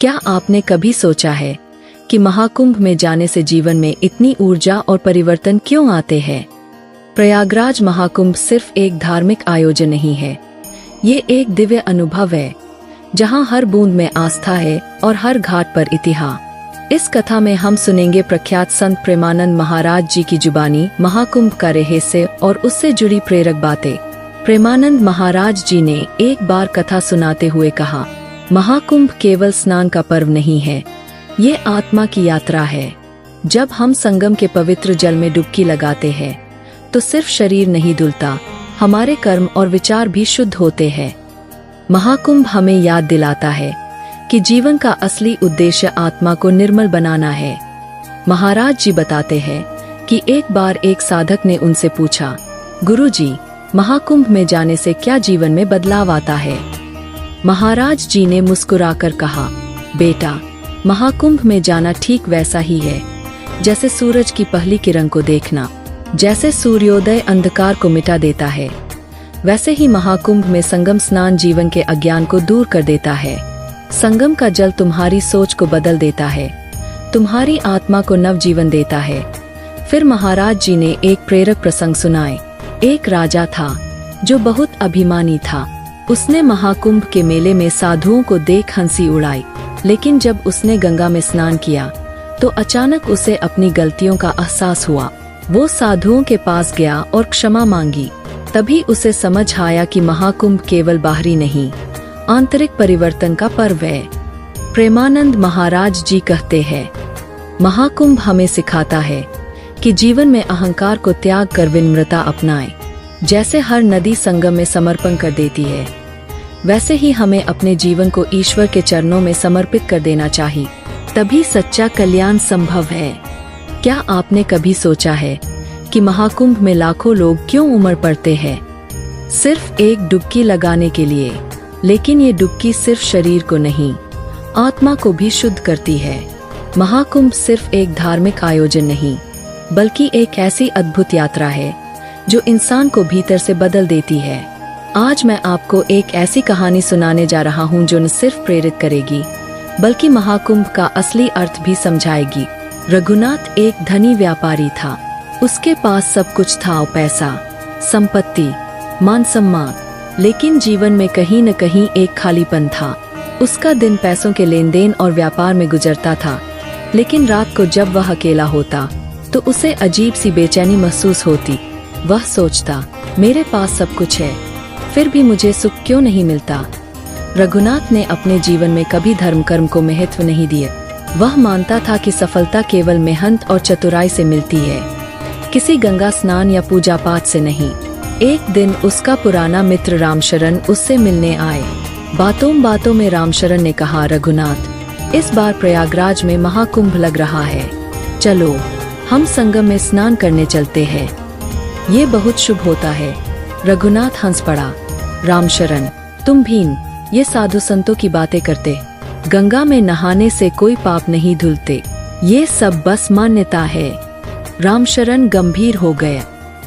क्या आपने कभी सोचा है कि महाकुंभ में जाने से जीवन में इतनी ऊर्जा और परिवर्तन क्यों आते हैं? प्रयागराज महाकुंभ सिर्फ एक धार्मिक आयोजन नहीं है, ये एक दिव्य अनुभव है जहां हर बूंद में आस्था है और हर घाट पर इतिहास। इस कथा में हम सुनेंगे प्रख्यात संत प्रेमानंद महाराज जी की जुबानी महाकुंभ का रहस्य और उससे जुड़ी प्रेरक बातें। प्रेमानंद महाराज जी ने एक बार कथा सुनाते हुए कहा, महाकुंभ केवल स्नान का पर्व नहीं है, ये आत्मा की यात्रा है। जब हम संगम के पवित्र जल में डुबकी लगाते हैं तो सिर्फ शरीर नहीं धुलता, हमारे कर्म और विचार भी शुद्ध होते हैं। महाकुंभ हमें याद दिलाता है कि जीवन का असली उद्देश्य आत्मा को निर्मल बनाना है। महाराज जी बताते हैं कि एक बार एक साधक ने उनसे पूछा, गुरुजी, महाकुंभ में जाने से क्या जीवन में बदलाव आता है? महाराज जी ने मुस्कुराकर कहा, बेटा, महाकुंभ में जाना ठीक वैसा ही है जैसे सूरज की पहली किरण को देखना। जैसे सूर्योदय अंधकार को मिटा देता है, वैसे ही महाकुंभ में संगम स्नान जीवन के अज्ञान को दूर कर देता है। संगम का जल तुम्हारी सोच को बदल देता है, तुम्हारी आत्मा को नव जीवन देता है। फिर महाराज जी ने एक प्रेरक प्रसंग सुनाए। एक राजा था जो बहुत अभिमानी था। उसने महाकुंभ के मेले में साधुओं को देख हंसी उड़ाई, लेकिन जब उसने गंगा में स्नान किया तो अचानक उसे अपनी गलतियों का एहसास हुआ। वो साधुओं के पास गया और क्षमा मांगी। तभी उसे समझ आया कि महाकुंभ केवल बाहरी नहीं, आंतरिक परिवर्तन का पर्व है। प्रेमानंद महाराज जी कहते हैं, महाकुंभ हमें सिखाता है कि जीवन में अहंकार को त्याग कर विनम्रता अपनाएं। जैसे हर नदी संगम में समर्पण कर देती है, वैसे ही हमें अपने जीवन को ईश्वर के चरणों में समर्पित कर देना चाहिए, तभी सच्चा कल्याण संभव है। क्या आपने कभी सोचा है कि महाकुंभ में लाखों लोग क्यों उमड़ पड़ते हैं? सिर्फ एक डुबकी लगाने के लिए। लेकिन ये डुबकी सिर्फ शरीर को नहीं, आत्मा को भी शुद्ध करती है। महाकुंभ सिर्फ एक धार्मिक आयोजन नहीं, बल्कि एक ऐसी अद्भुत यात्रा है जो इंसान को भीतर से बदल देती है। आज मैं आपको एक ऐसी कहानी सुनाने जा रहा हूँ जो न सिर्फ प्रेरित करेगी, बल्कि महाकुंभ का असली अर्थ भी समझाएगी। रघुनाथ एक धनी व्यापारी था। उसके पास सब कुछ था, पैसा, संपत्ति, मान सम्मान, लेकिन जीवन में कहीं न कहीं एक खालीपन था। उसका दिन पैसों के लेन देन और व्यापार में गुजरता था, लेकिन रात को जब वह अकेला होता तो उसे अजीब सी बेचैनी महसूस होती। वह सोचता, मेरे पास सब कुछ है, फिर भी मुझे सुख क्यों नहीं मिलता? रघुनाथ ने अपने जीवन में कभी धर्म कर्म को महत्व नहीं दिया। वह मानता था कि सफलता केवल मेहनत और चतुराई से मिलती है, किसी गंगा स्नान या पूजा पाठ से नहीं। एक दिन उसका पुराना मित्र रामशरण उससे मिलने आए। बातों बातों में रामशरण ने कहा, रघुनाथ, इस बार प्रयागराज में महाकुंभ लग रहा है, चलो हम संगम में स्नान करने चलते हैं, ये बहुत शुभ होता है। रघुनाथ हंस पड़ा, रामशरण, तुम भी ये साधु संतों की बातें करते, गंगा में नहाने से कोई पाप नहीं धुलते, ये सब बस मान्यता है। रामशरण गंभीर हो गए।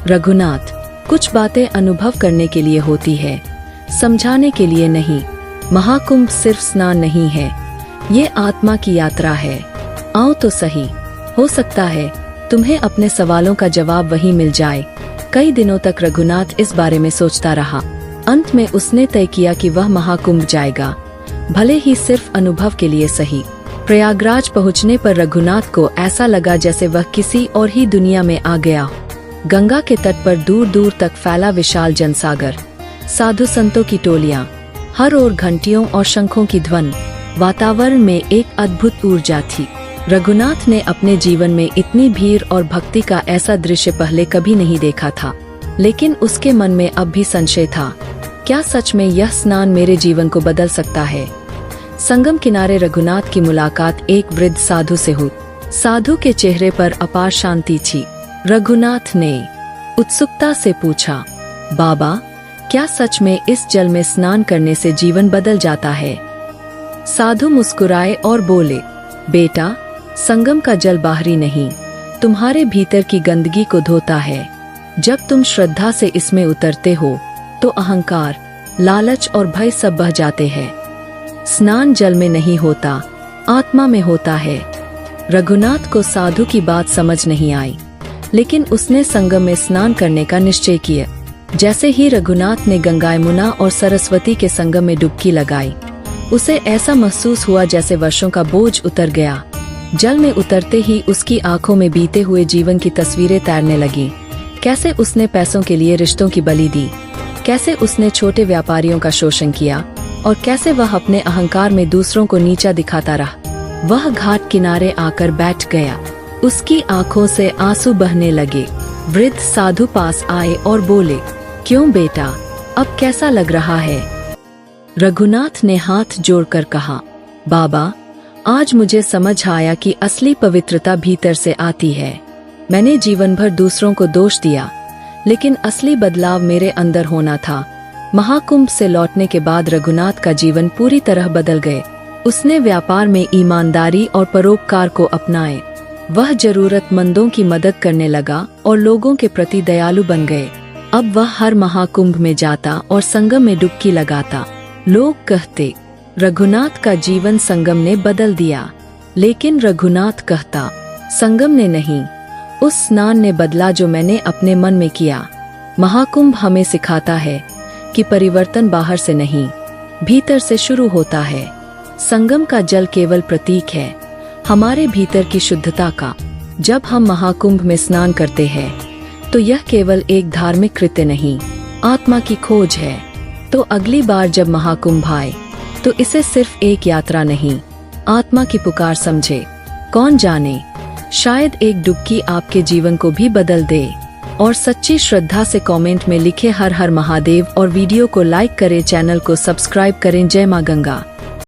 रघुनाथ, कुछ बातें अनुभव करने के लिए होती है, समझाने के लिए नहीं। महाकुंभ सिर्फ स्नान नहीं है, ये आत्मा की यात्रा है। आओ तो सही, हो सकता है तुम्हें अपने सवालों का जवाब वहीं मिल जाए। कई दिनों तक रघुनाथ इस बारे में सोचता रहा। अंत में उसने तय किया कि वह महाकुंभ जाएगा, भले ही सिर्फ अनुभव के लिए सही। प्रयागराज पहुंचने पर रघुनाथ को ऐसा लगा जैसे वह किसी और ही दुनिया में आ गया। गंगा के तट पर दूर दूर तक फैला विशाल जनसागर, साधु संतों की टोलियां, हर ओर घंटियों और शंखों की ध्वनि। वातावरण में एक अद्भुत ऊर्जा थी। रघुनाथ ने अपने जीवन में इतनी भीड़ और भक्ति का ऐसा दृश्य पहले कभी नहीं देखा था, लेकिन उसके मन में अब भी संशय था, क्या सच में यह स्नान मेरे जीवन को बदल सकता है? संगम किनारे रघुनाथ की मुलाकात एक वृद्ध साधु से हुई। साधु के चेहरे पर अपार शांति थी। रघुनाथ ने उत्सुकता से पूछा, बाबा, क्या सच में इस जल में स्नान करने से जीवन बदल जाता है? साधु मुस्कुराए और बोले, बेटा, संगम का जल बाहरी नहीं, तुम्हारे भीतर की गंदगी को धोता है। जब तुम श्रद्धा से इसमें उतरते हो तो अहंकार, लालच और भय सब बह जाते हैं। स्नान जल में नहीं होता, आत्मा में होता है। रघुनाथ को साधु की बात समझ नहीं आई, लेकिन उसने संगम में स्नान करने का निश्चय किया। जैसे ही रघुनाथ ने गंगा, यमुना और सरस्वती के संगम में डुबकी लगाई, उसे ऐसा महसूस हुआ जैसे वर्षों का बोझ उतर गया। जल में उतरते ही उसकी आंखों में बीते हुए जीवन की तस्वीरें तैरने लगी। कैसे उसने पैसों के लिए रिश्तों की बलि दी, कैसे उसने छोटे व्यापारियों का शोषण किया और कैसे वह अपने अहंकार में दूसरों को नीचा दिखाता रहा। वह घाट किनारे आकर बैठ गया। उसकी आंखों से आंसू बहने लगे। वृद्ध साधु पास आए और बोले, क्यों बेटा, अब कैसा लग रहा है? रघुनाथ ने हाथ जोड़कर कहा, बाबा, आज मुझे समझ आया कि असली पवित्रता भीतर से आती है। मैंने जीवन भर दूसरों को दोष दिया, लेकिन असली बदलाव मेरे अंदर होना था। महाकुंभ से लौटने के बाद रघुनाथ का जीवन पूरी तरह बदल गए। उसने व्यापार में ईमानदारी और परोपकार को अपनाए। वह जरूरतमंदों की मदद करने लगा और लोगों के प्रति दयालु बन गए। अब वह हर महाकुंभ में जाता और संगम में डुबकी लगाता। लोग कहते, रघुनाथ का जीवन संगम ने बदल दिया, लेकिन रघुनाथ कहता, संगम ने नहीं, उस स्नान ने बदला जो मैंने अपने मन में किया। महाकुंभ हमें सिखाता है कि परिवर्तन बाहर से नहीं, भीतर से शुरू होता है। संगम का जल केवल प्रतीक है हमारे भीतर की शुद्धता का। जब हम महाकुंभ में स्नान करते हैं, तो यह केवल एक धार्मिक कृत्य नहीं, आत्मा की खोज है। तो अगली बार जब महाकुंभ आए, तो इसे सिर्फ एक यात्रा नहीं, आत्मा की पुकार समझे। कौन जाने, शायद एक डुबकी आपके जीवन को भी बदल दे। और सच्ची श्रद्धा से कमेंट में लिखे हर हर महादेव और वीडियो को लाइक करें, चैनल को सब्सक्राइब करें। जय मां गंगा।